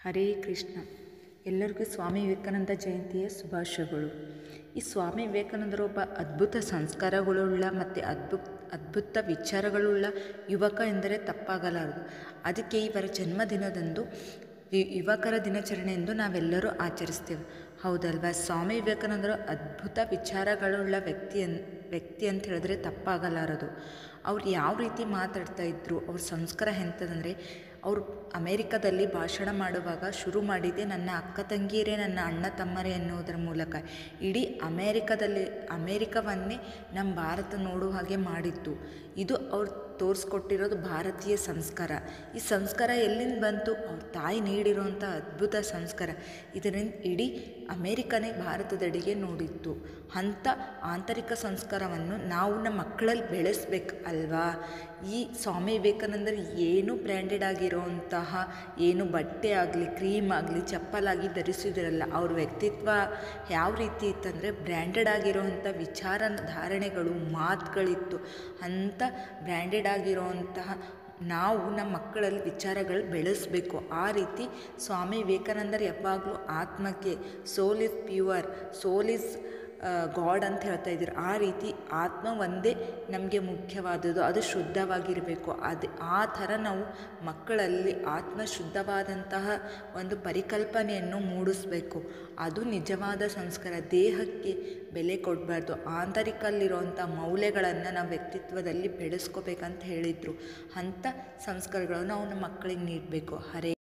ಹರೇ ಕೃಷ್ಣ. ಎಲ್ಲರಿಗೂ ಸ್ವಾಮಿ ವಿವೇಕಾನಂದ ಜಯಂತಿಯ ಶುಭಾಶಯಗಳು. ಈ ಸ್ವಾಮಿ ವಿವೇಕಾನಂದರು ಒಬ್ಬ ಅದ್ಭುತ ಸಂಸ್ಕಾರಗಳುಳ್ಳ ಮತ್ತು ಅದ್ಭುತ ವಿಚಾರಗಳುಳ್ಳ ಯುವಕ ಎಂದರೆ ತಪ್ಪಾಗಲಾರದು. ಅದಕ್ಕೆ ಇವರ ಜನ್ಮದಿನದಂದು ಯುವಕರ ದಿನಾಚರಣೆ ಎಂದು ನಾವೆಲ್ಲರೂ ಆಚರಿಸ್ತೇವೆ, ಹೌದಲ್ವಾ? ಸ್ವಾಮಿ ವಿವೇಕಾನಂದರು ಅದ್ಭುತ ವಿಚಾರಗಳುಳ್ಳ ವ್ಯಕ್ತಿ ಅಂತ ಹೇಳಿದ್ರೆ ತಪ್ಪಾಗಲಾರದು. ಅವ್ರು ಯಾವ ರೀತಿ ಮಾತಾಡ್ತಾ ಇದ್ರು, ಅವ್ರ ಸಂಸ್ಕಾರ ಎಂಥದಂದರೆ, ಅವರು ಅಮೇರಿಕಾದಲ್ಲಿ ಭಾಷಣ ಮಾಡುವಾಗ ಶುರು ಮಾಡಿದ್ದೆ ನನ್ನ ಅಕ್ಕ ತಂಗಿಯರೇ, ನನ್ನ ಅಣ್ಣ ತಮ್ಮರೇ ಎನ್ನುವುದರ ಮೂಲಕ. ಇಡೀ ಅಮೇರಿಕವನ್ನೇ ನಮ್ಮ ಭಾರತ ನೋಡುವ ಹಾಗೆ ಮಾಡಿತ್ತು. ಇದು ಅವ್ರು ತೋರಿಸ್ಕೊಟ್ಟಿರೋದು ಭಾರತೀಯ ಸಂಸ್ಕಾರ. ಈ ಸಂಸ್ಕಾರ ಎಲ್ಲಿಂದ ಬಂತು? ಅವ್ರ ತಾಯಿ ನೀಡಿರುವಂಥ ಅದ್ಭುತ ಸಂಸ್ಕಾರ. ಇದರಿಂದ ಇಡೀ ಅಮೇರಿಕನೇ ಭಾರತದೆಡೆಗೆ ನೋಡಿತ್ತು. ಅಂಥ ಆಂತರಿಕ ಸಂಸ್ಕಾರವನ್ನು ನಾವು ನಮ್ಮ ಮಕ್ಕಳಲ್ಲಿ ಬೆಳೆಸ್ಬೇಕು ಅಲ್ವಾ? ಈ ಸ್ವಾಮಿ ವಿವೇಕಾನಂದರು ಏನು ಬ್ರ್ಯಾಂಡೆಡ್ ಆಗಿರೋಂತಹ ಏನು ಬಟ್ಟೆ ಆಗಲಿ, ಕ್ರೀಮ್ ಆಗಲಿ, ಚಪ್ಪಲಾಗಿ ಧರಿಸಿದಿರಲ್ಲ. ಅವ್ರ ವ್ಯಕ್ತಿತ್ವ ಯಾವ ರೀತಿ ಇತ್ತಂದರೆ ಬ್ರ್ಯಾಂಡೆಡ್ ಆಗಿರೋವಂಥ ವಿಚಾರ ಧಾರಣೆಗಳು, ಮಾತುಗಳಿತ್ತು. ಅಂಥ ಬ್ರ್ಯಾಂಡೆಡ್ ಆಗಿರೋವಂತಹ ನಾವು ನಮ್ಮ ಮಕ್ಕಳಲ್ಲಿ ವಿಚಾರಗಳು ಬೆಳೆಸಬೇಕು. ಆ ರೀತಿ ಸ್ವಾಮಿ ವಿವೇಕಾನಂದರು ಯಾವಾಗಲೂ ಆತ್ಮಕ್ಕೆ soul is pure, soul is God ಅಂತ ಹೇಳ್ತಾ ಇದ್ರು. ಆ ರೀತಿ ಆತ್ಮ ಒಂದೇ ನಮಗೆ ಮುಖ್ಯವಾದದ್ದು, ಅದು ಶುದ್ಧವಾಗಿರಬೇಕು. ಆ ಥರ ನಾವು ಮಕ್ಕಳಲ್ಲಿ ಆತ್ಮ ಶುದ್ಧವಾದಂತಹ ಒಂದು ಪರಿಕಲ್ಪನೆಯನ್ನು ಮೂಡಿಸ್ಬೇಕು. ಅದು ನಿಜವಾದ ಸಂಸ್ಕಾರ. ದೇಹಕ್ಕೆ ಬೆಲೆ ಕೊಡಬಾರ್ದು. ಆಂತರಿಕಲ್ಲಿರುವಂಥ ಮೌಲ್ಯಗಳನ್ನು ನಾವು ವ್ಯಕ್ತಿತ್ವದಲ್ಲಿ ಬೆಳೆಸ್ಕೋಬೇಕಂತ ಹೇಳಿದರು. ಅಂಥ ಸಂಸ್ಕಾರಗಳನ್ನು ನಾವು ನಮ್ಮ ಮಕ್ಕಳಿಗೆ ನೀಡಬೇಕು. ಹರೇ